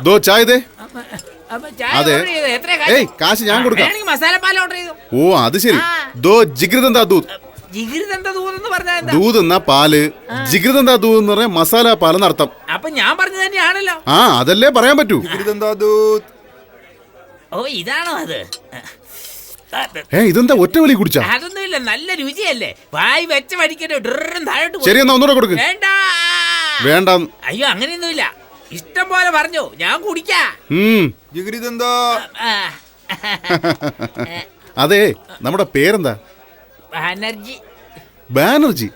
ദോ ചായ ദേ. അതെ, ഏയ് കാശ് ഞാൻ കൊടുക്കാം. മസാലപ്പാൽ ഓർഡർ ചെയ്തു. ഓ അത് ശരി. ദോ ജിഗിർദന്താ ദൂത്. ദൂത് എന്നാ പാല്, ജിഗിർദന്താ ദൂത് എന്ന് പറഞ്ഞാൽ മസാല പാലെന്ന് അർത്ഥം. അപ്പൊ ഞാൻ പറഞ്ഞത് തന്നെയാണല്ലോ. ആ അതല്ലേ പറയാൻ പറ്റൂ. ഓ ഇതാണോ അത്? ഇതെന്താ ഒറ്റ വലി കുടിച്ചാ? അതൊന്നുമില്ല, നല്ല രുചിയല്ലേ. വായി വെച്ച വടിക്കട്ടെ. ശരി എന്നാ ഒന്നുകൂടെ കൊടുക്ക്. വേണ്ട വേണ്ട. അയ്യോ അങ്ങനെയൊന്നുമില്ല, ഇഷ്ടം പോലെ പറഞ്ഞു, ഞാൻ കുടിക്കാം. അതെ, നമ്മുടെ പേരെന്താ? ബാനർജി. ബാനർജി?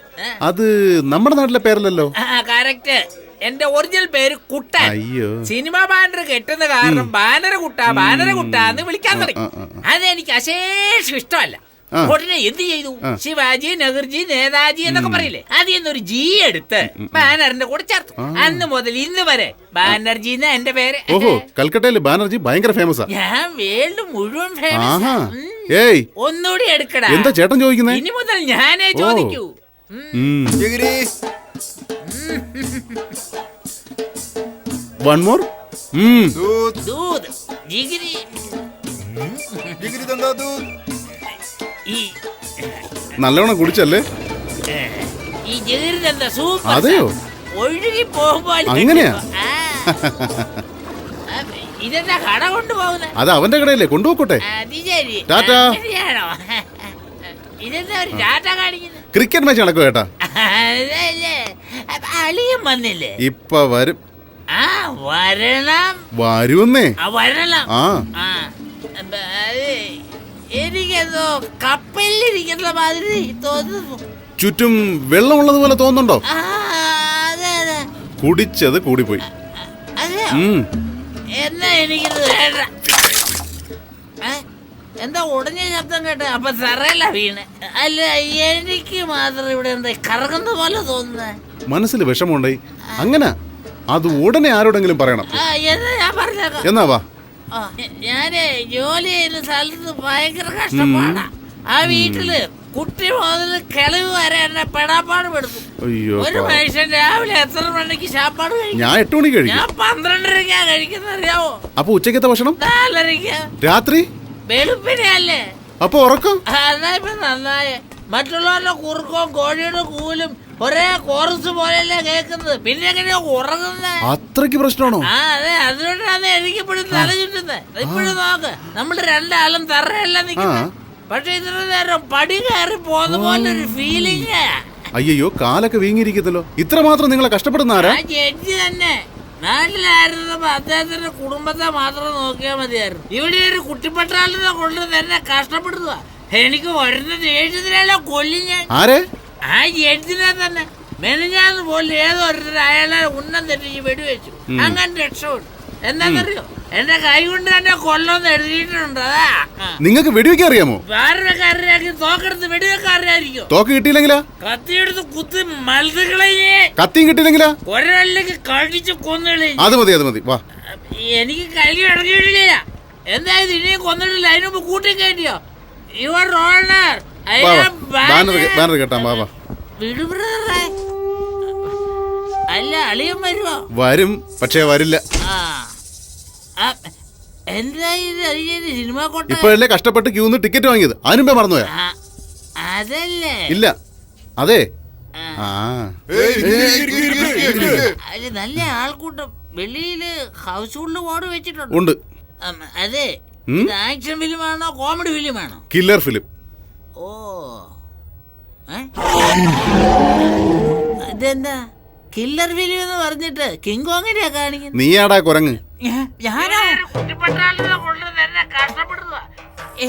അത് നമ്മുടെ നാട്ടിലെ പേരല്ലല്ലോ. കറക്റ്റ്. എന്റെ ഒറിജിനൽ പേര് കുട്ടൻ. അയ്യോ, സിനിമ ബാനർ കെട്ടുന്ന കാരണം ബാനര കുട്ടാന്ന് വിളിക്കാൻ തുടങ്ങി. അതെനിക്ക് അശേഷം ഇഷ്ടമല്ല. ഉടനെ എന്ത് ചെയ്തു? ശിവാജി, നെഹ്റുജി, നേതാജി എന്നൊക്കെ പറയില്ലേ, അതിൽ നിന്നൊരു ജി എടുത്ത് ബാനറിന്റെ കൂടെ ചേർത്തു. അന്ന് മുതൽ ഇന്ന് വരെ ബാനർജി എന്ന എന്റെ പേര്. ഓഹോ, കൽക്കട്ടയില് ബാനർജി ഭയങ്കര ഫേമസ്. ഞാൻ വേൾഡ് മുഴുവൻ ഫേമസ്. ഏയ് ഒന്നുകൂടി എടുക്കടാ. എന്താ ചേട്ടൻ ചോദിക്കുന്നേ? ഇനി മുതൽ ഞാനേ ചോദിക്കൂ. One more. ദൂത് ജിഗിരി. നല്ലവണ്ണം കുടിച്ചല്ലേ? ഈ ജിഗിരി എന്താ സൂപ്പർ. അതെയോ? ഒഴുകി പോകുമ്പോൾ അങ്ങനെയാ? ഇതെന്താ കട കൊണ്ടുപോകുന്നത്? അത് അവന്റെ കടയല്ലേ, കൊണ്ടുപോക്കോട്ടെ. ടാറ്റാ. ഇതെന്താ ഒരു ടാറ്റ കാണിക്കുന്നത്? ക്രിക്കറ്റ് മാച്ച് നടക്കും ചേട്ടാ. അളിയും വന്നില്ലേ? ഇപ്പൊ വരും. വരണം. വരുന്നേ. വരണം. എനിക്കെന്തോ കപ്പലിരിക്കുന്ന മാതിരി തോന്നുന്നു. ചുറ്റും വെള്ളമുള്ളത് പോലെ തോന്നുന്നുണ്ടോ? അതെ അതെ. കുടിച്ചത് കൂടിപ്പോയി. എന്നാ എനിക്കിത് വേണ്ട. എന്താ ഉടഞ്ഞ ശബ്ദം കേട്ട? അപ്പൊ തറയല്ല വീണ്. അല്ല, എനിക്ക് മാത്രം ഇവിടെ എന്താ കറങ്ങുന്ന പോലെ തോന്നുന്നേ. മനസ്സിൽ വിഷമമുണ്ടായി. അങ്ങനെ അത് ഉടനെ ആരോടെങ്കിലും പറയണം. എന്നാ ഞാൻ പറഞ്ഞേക്കാം. എന്നാ വാ. ഞാന് ജോലി ചെയ്യുന്ന സ്ഥലത്ത് ഭയങ്കര കഷ്ടപ്പാടാ. ആ വീട്ടില് കുട്ടി മുതൽ കിളവ് വരെ എന്നെ പെടാപ്പാട് പെടുത്തും. ഒരു മനുഷ്യൻ രാവിലെ എത്ര മണിക്ക് ശാപ്പാട് കഴിക്കും? ഞാൻ 8 മണിക്ക് കഴിക്കും. ഞാൻ 12:30 കഴിക്കുന്ന അറിയാവോ? അപ്പൊ ഉച്ചക്കത്തെ ഭക്ഷണം 4:30. രാത്രി വെളുപ്പിനെയല്ലേ? അപ്പൊ ഉറക്കം? അതാ ഇപ്പൊ നന്നായേ. മറ്റുള്ളവരുടെ കുറുക്കവും കോഴിയുടെ കൂലും ഒരേ കോറസ് പോലെയല്ലേ കേൾക്കുന്നത്. പിന്നെ എങ്ങനെയാ ഉറങ്ങുന്നത്? അത്രയ്ക്ക് പ്രശ്നമാണോ? അതെ, അതുകൊണ്ടാണ് എനിക്ക് ഇപ്പോഴും തല ചുറ്റുന്നത്. ഇപ്പോഴും നോക്ക്, നമ്മള് രണ്ടാളും തറയല്ല നിൽക്കുന്നത്. പക്ഷെ ഇത്ര നേരം പടി കയറി പോകുന്ന പോലെ ഒരു ഫീലിംഗ്. അയ്യോ, കാലൊക്കെ വീങ്ങിയിരിക്കത്തല്ലോ. ഇത്ര മാത്രം നിങ്ങളെ കഷ്ടപ്പെടുന്ന ആരാ? ജഡ്ജി തന്നെ. നാട്ടിലായിരുന്നപ്പോ അദ്ദേഹത്തിന്റെ കുടുംബത്തെ മാത്രം നോക്കിയാൽ മതിയായിരുന്നു. ഇവിടെ ഒരു കുട്ടിപ്പട്ടാളിനെ കൊണ്ട് തന്നെ കഷ്ടപ്പെടുക. എനിക്ക് വരുന്ന ദേഷ്യത്തിലല്ല കൊല്ലും ഞാൻ. ആ ജഡ്ജിനെ തന്നെ. മെനഞ്ഞാന്ന് പോലും ഏതോ അയാളെ ഉന്നം തെറ്റിച്ച് വെടിവെച്ചു. അങ്ങനെ രക്ഷപ്പെട്ടു. എന്താന്നറിയോ? എന്റെ കൈ കൊണ്ട് തന്നെ കൊല്ലൊന്ന് എഴുതിയിട്ടുണ്ട്. അതാ. നിങ്ങൾക്ക് വെടിവെക്കാൻ അറിയാമോ? വേറൊരു കാര്യം തോക്കെടുത്ത് വെടിവെക്കാൻ അറിയായിരിക്കും. തോക്ക് കിട്ടിയില്ലെങ്കിലാ? കത്തിയെടുത്ത് കുത്തി മത്സകളെ. കത്തിയും കിട്ടിയില്ലെങ്കിലാ? ഒരാളിലേക്ക് കടിച്ച് കൊന്നുകളെ. അത് മതി, അത് മതി. വാ. എനിക്ക് കൈ ഇറങ്ങിയിട്ടില്ല. എന്തായാലും ഇനിയും കൊന്നിട്ടില്ല. അതിനുമ്പ് കൂട്ടി കയറ്റിയോ? Your honour. ബാനർ കേട്ടാ. വാ. അല്ല, അളിയൻ വരുമോ? വരും, പക്ഷേ വരില്ല. സിനിമ ഇപ്പോഴല്ലേ കഷ്ടപ്പെട്ട് ക്യൂന്ന് ടിക്കറ്റ് വാങ്ങിയത്? അതിനുമ്പേ മറന്നുപോയാ? അതല്ലേ. ഇല്ല. അതെ. നല്ല ആൾക്കൂട്ടം. വെളിയില് ഹൗസ് ഹോൾഡ് ബോർഡ് വെച്ചിട്ടുണ്ട്. ഉണ്ട്. അതെ. ആക്ഷൻ ഫിലിമാണോ കോമഡി ഫിലിമാണോ? Killer film. ഓ, ഇതെന്താ കില്ലർ ഫിലിം എന്ന് പറഞ്ഞിട്ട് കിങ് കോങ്ങിനെയാ കാണിക്കുന്നത്? നീയാടാ കുരങ്ങ്.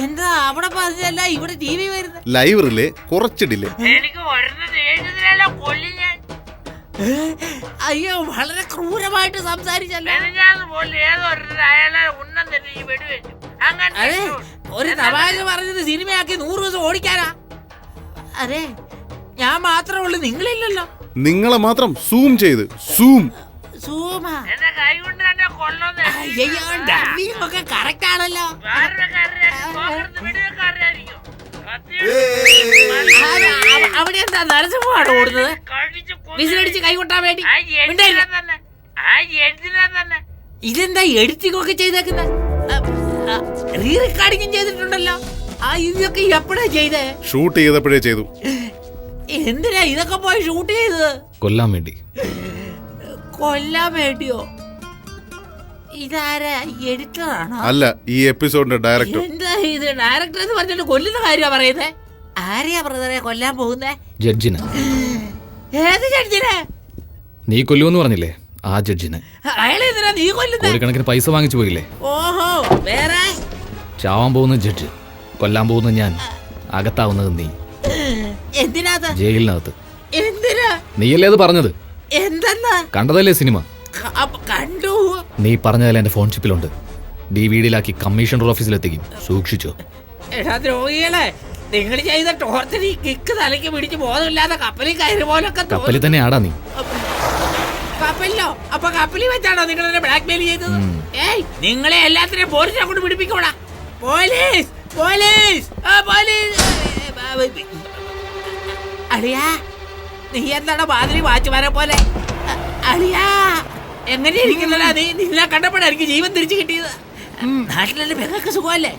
എന്താ അവിടെ പറഞ്ഞല്ല ഇവിടെ ടി വി വരുന്നത്? ലൈവ് റിലേ കുറച്ച് ഡിലേ. എനിക്ക് കൊല്ലും ഞാൻ. അയ്യോ, വളരെ ക്രൂരമായിട്ട് സംസാരിച്ചല്ലോ. അതെ, ഒരു തമാശ പറഞ്ഞത് സിനിമയാക്കി 100 ദിവസം ഓടിക്കാനാ. അതെ, ഞാൻ മാത്രമേ ഉള്ളൂ, നിങ്ങളില്ലല്ലോ. നിങ്ങളെ മാത്രം സൂം ചെയ്ത് കറക്റ്റ് ആണല്ലോ. അവിടെ എന്താ നരസിംഹമാണ് ഓടുന്നത്? വിസിലടിച്ച് കൈകൊട്ടാൻ വേണ്ടി. ഇതെന്താ എഡിറ്റിംഗ് ഒക്കെ ചെയ്തേക്കുന്ന? റീ റെക്കോർഡിംഗും ചെയ്തിട്ടുണ്ടല്ലോ. ഇതൊക്കെ എപ്പോഴാ ചെയ്തേ? ഷൂട്ട് ചെയ്തപ്പോഴേ ചെയ്തു. എന്തിനാ ഇതൊക്കെ പോയി ഷൂട്ട് ചെയ്തത്? കൊല്ലാൻ വേണ്ടി. കൊല്ലാൻ വേണ്ടിയോ? ഇതാരാ? എഡിറ്ററാണോ? അല്ല, ഈ എപ്പിസോഡിന്റെ ഡയറക്ടർ. എന്താ ഇത്? ഡയറക്ടർ എന്ന് പറഞ്ഞിട്ട് കൊല്ലുന്ന കാര്യമാ പറയുന്നേ. ആരെയാ ബ്രദറെ കൊല്ലാൻ പോകുന്നേ? ജഡ്ജിനെ. ഏത് ജഡ്ജിനെ? നീ കൊല്ലുമെന്ന് പറഞ്ഞില്ലേ, ആ ജഡ്ജിനെ. അയാളെ എന്തിനാ നീ കൊല്ലുന്നേ? കോടിക്കണക്കിന് പൈസ വാങ്ങിച്ചു പോയില്ലേ? ഓഹോ, വേറെ? ചാവാൻ പോകുന്ന ജഡ്ജ്, കൊല്ലാൻ പോകുന്ന ഞാൻ, അകത്താവുന്നത് നീ. എന്തിനാ? ജയിലിനകത്ത്. എന്തിനാ? നീയല്ലേ അത് പറഞ്ഞത്? എന്തെന്നാ? കണ്ടതല്ലേ സിനിമ? കണ്ടു. നീ പറഞ്ഞതല്ലേ എന്റെ ഫോൺ ചിപ്പിലുണ്ട്. DVD കമ്മീഷണർ ഓഫീസിലെത്തിക്കും, സൂക്ഷിച്ചോ. എടാ ദ്രോഹികളെ, നിങ്ങൾ ചെയ്ത ടോർച്ചർ ഈ കിക്ക് തലയ്ക്ക് പിടിച്ച് ബോധമില്ലാതെ കപ്പലിൽ കയറി പോലൊക്കെ. കപ്പലിൽ തന്നെ ആടാ നീ. കപ്പലിലോ? അപ്പൊ കപ്പലിൽ വെച്ചാണോ നിങ്ങൾ എന്നെ ബ്ലാക്ക് മെയിൽ ചെയ്തത്? ഏയ്, നിങ്ങളെ എല്ലാത്തിനെയും പോലീസിനെ കൊണ്ട് പിടിപ്പിക്കോടാ. Police, police, police. അളിയാ, നീ എന്താണ് മാതിരി വാച്ചുമാരെ പോലെ? അളിയാ, എങ്ങനെ ഇരിക്കുന്നല്ല നീ? നിന്നെ കണ്ടപ്പോഴായിരിക്കും ജീവൻ തിരിച്ചു കിട്ടിയത്. നാട്ടിലെ പെങ്ങൾക്ക് സുഖമല്ലേ?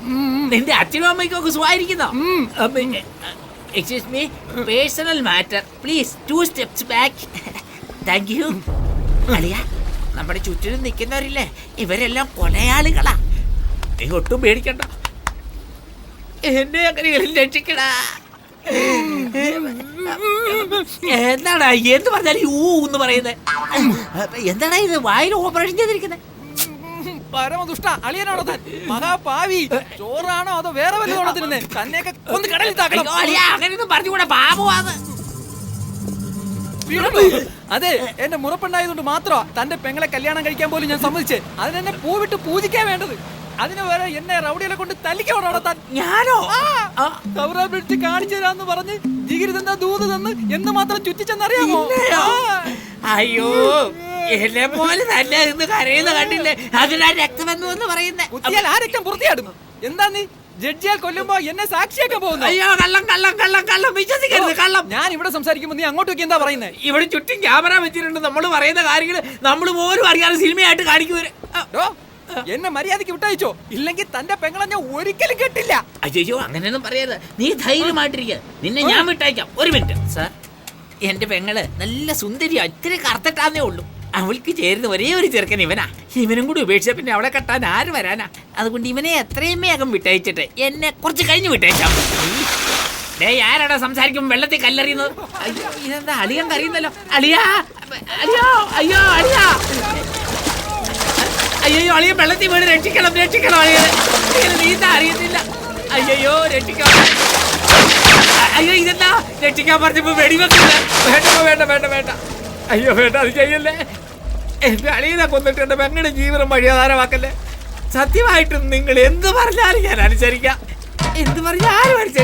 നിന്റെ അച്ഛനും അമ്മയ്ക്കും ഒക്കെ സുഖമായിരിക്കുന്നോ? Excuse me, personal matter please 2 steps back. Thank you. അളിയാ, നമ്മുടെ ചുറ്റിനും നിൽക്കുന്നവരില്ലേ, ഇവരെല്ലാം കൊലയാളികളാ. നീ ഒട്ടും പേടിക്കണ്ട, എന്നെ അങ്ങനെയെങ്കിലും രക്ഷിക്കടാ. എന്താടാ എന്ത് പറഞ്ഞാലും ഊന്ന് പറയുന്നത്? എന്താടാ ഇത് വായിൽ ഓപ്പറേഷൻ ചെയ്തിരിക്കുന്നത്? പരമദുഷ്ട അളിയനാണോ താൻ? മഹാപാവി. ചോറാണോ അതോ വേറെ വല്ലതാണോ തിന്നെ? തന്നെയൊക്കെ ഒന്ന് കടലിൽ താക്കണം. അങ്ങനെയൊന്നും പറഞ്ഞുകൂടെ, പാപമാണ്. അതെ, എന്റെ മുറപ്പെണ്ണായതുകൊണ്ട് മാത്രമാ തന്റെ പെങ്ങളെ കല്യാണം കഴിക്കാൻ പോലും ഞാൻ സമ്മതിച്ചേ. അതിനെന്നെ പൂവിട്ട് പൂജിക്കാൻ വേണ്ടത്. അതിന് വരെ എന്നെ റൗഡികളെ കൊണ്ട് തല്ലിക്കോടാ താൻ. ഞാനോ? കവറാ പിടിച്ച് കാണിച്ചു തരാന്ന് പറഞ്ഞ് ജിഗിരി തന്ന ദൂത് തന്ന് എന്ന് മാത്രം ചുറ്റിച്ചെന്നറിയാമോ? അയ്യോ, എന്നെ പോലെ തന്നെ ഇന്ന് കരയുന്ന കണ്ടില്ലേ? അതിനാ രക്തമെന്നു എന്ന് പറയുന്നേ. ആ രക്തം പുറത്തിയാടുന്നു. എന്താ നീ ജഡ്ജിയാൽ കൊല്ലുമ്പോ എന്നെ സാക്ഷിയാക്കാൻ പോകുന്നു? അയ്യോ, കള്ളം കള്ളം കള്ളം കള്ളം, വിശ്വസിക്കരുത്, കള്ളം. ഞാൻ ഇവിടെ സംസാരിക്കുമ്പോ നീ അങ്ങോട്ടേക്ക് എന്താ പറയുന്നത്? ഇവിടെ ചുറ്റും ക്യാമറ വെച്ചിട്ടുണ്ട്. നമ്മൾ പറയുന്ന കാര്യങ്ങൾ നമ്മൾ പോലും അറിയാതെ സിനിമയായിട്ട് കാണിക്കുവരെ. എന്നെ മര്യാദക്ക് വിട്ടയച്ചോ, ഇല്ലെങ്കിൽ തന്റെ പെങ്ങളെ ഞാൻ ഒരിക്കലും കെട്ടില്ല. അയ്യോ, അങ്ങനെയൊന്നും പറയരുത്. നീ ധൈര്യമായിട്ടിരിക്കുക, നിന്നെ ഞാൻ വിട്ടയക്കാം. ഒരു മിനിറ്റ് സാർ. എന്റെ പെങ്ങള് നല്ല സുന്ദരിയാ, ഇത്തിരി കറുത്തിട്ടാന്നേ ഉള്ളൂ. അവൾക്ക് ചേരുന്ന ഒരേ ഒരു ചെറുക്കൻ ഇവനാ. ഇവനും കൂടി ഉപേക്ഷിച്ച പിന്നെ അവളെ കെട്ടാൻ ആര് വരാനാ? അതുകൊണ്ട് ഇവനെ എത്രയും വേഗം വിട്ടയച്ചിട്ട് എന്നെ കുറച്ച് കഴിഞ്ഞ് വിട്ടയച്ചാം. ആരാടാ സംസാരിക്കുമ്പോ വെള്ളത്തിൽ കല്ലെറിയുന്നത്? അയ്യോ, ഇതെന്താ അളിയൻ കറിയുന്നല്ലോ? അളിയാ, അയ്യോ, അയ്യോ, അളിയാ, അയ്യോ, അളിയൻ വെള്ളത്തിൽ വീണ് രക്ഷിക്കണം, രക്ഷിക്കണം. അളിയനെ നീന്താ അറിയത്തില്ല. അയ്യോ, രക്ഷിക്കണം. അയ്യോ, ഇതെന്താ രക്ഷിക്കാൻ പറഞ്ഞപ്പോ വെടിവെക്കില്ല. വേണ്ട വേണ്ട വേണ്ട വേണ്ട. അയ്യോ വേണ്ട, അത് ചെയ്യല്ലേ. എന്റെ അളിയനെ കൊന്നിട്ട് എന്റെ പെങ്ങളുടെ ജീവിതം വഴിയാധാരമാക്കല്ലേ. സത്യമായിട്ടും നിങ്ങൾ എന്ത് പറഞ്ഞാലും ഞാൻ അനുസരിക്കാം. എന്ത് പറഞ്ഞാലും അനുസരിക്കാം.